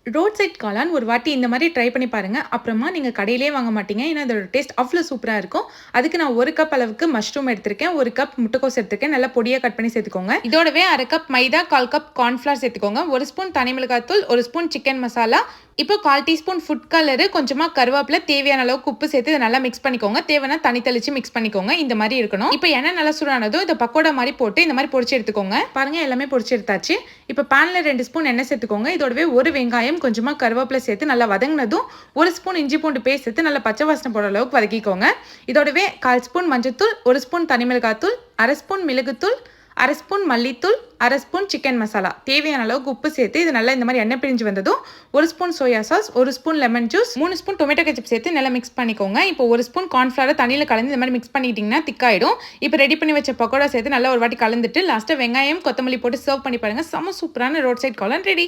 Road side காளான் ஒரு வாட்டி இந்த மாதிரி ட்ரை பண்ணி பாருங்க. அப்புறமா நீங்க கடையிலேயே வாங்க மாட்டீங்க. ஏன்னா அதோட டேஸ்ட் அவ்வளோ சூப்பரா இருக்கும். அதுக்கு நான் 1 கப் அளவுக்கு மஷ்ரூம் எடுத்திருக்கேன். 1 கப் முட்டைக்கோஸ் எடுத்திருக்கேன். நல்லா பொடியா கட் பண்ணி சேர்த்துக்கோங்க. இதோடவே 1/2 கப் மைதா, 1/4 கப் கார்ன்ஃப்ளவர் சேர்த்துக்கோங்க. 1 ஸ்பூன் தனி மிளகாய் தூள், 1 ஸ்பூன் சிக்கன் மசாலா, இப்போ 1/4 டீஸ்பூன் ஃபுட் கலரு, கொஞ்சமா கருவேப்பிலை, தேவையான அளவுக்கு உப்பு சேர்த்து இதை நல்லா மிக்ஸ் பண்ணிக்கோங்க. தேவைன்னா தண்ணி தெளிச்சு மிக்ஸ் பண்ணிக்கோங்க. இந்த மாதிரி இருக்கணும். இப்போ எண்ணெய் நல்லா சூடானதும் இதை பக்கோடா மாதிரி போட்டு இந்த மாதிரி பொரிச்சு எடுத்துக்கோங்க. பாருங்க எல்லாமே பொரிச்சு எடுத்தாச்சு. இப்போ பேன்ல 2 ஸ்பூன் எண்ணெய் சேர்த்துக்கோங்க. இதோடவே 1 வெங்காயம், கொஞ்சமா கருவேப்பிலை சேர்த்து நல்லா வதங்கினதும் 1 ஸ்பூன் இஞ்சி பூண்டு பேஸ்ட் சேர்த்து நல்லா பச்சை வாசனை போடுற அளவுக்கு வதக்கிக்கோங்க. இதோடவே 1/4 ஸ்பூன் மஞ்சத்தூள், 1 ஸ்பூன் தனி மிளகாத்தூள், 1/2 ஸ்பூன் மிளகுத்தூள், 1/2 ஸ்பூன் மல்லித்தூள், 1/2 ஸ்பூன் சிக்கன் மசாலா, தேவையான அளவுக்கு உப்பு சேர்த்து இது நல்லா இந்த மாதிரி எண்ணெய் பிரிஞ்சு வந்ததும் 1 spoon soya sauce, 1 spoon lemon juice, 3 spoon tomato ketchup சேர்த்து நல்லா மிக்ஸ் பண்ணிக்கோங்க. இப்போ 1 ஸ்பூன் கார்ன்ஃப்ளவர் தண்ணியில் கலந்து இந்த மாதிரி மிக்ஸ் பண்ணிக்கிட்டிங்கன்னா திக்காயிடும். இப்போ ரெடி பண்ணி வச்ச பக்கோடா சேர்த்து நல்லா ஒரு வாட்டி கலந்துட்டு லாஸ்ட்டாக வெங்காயம் கொத்தமல்லி போட்டு சர்வ் பண்ணி பாருங்க. செம்ம சூப்பரான ரோட் சைட் காளான் ரெடி.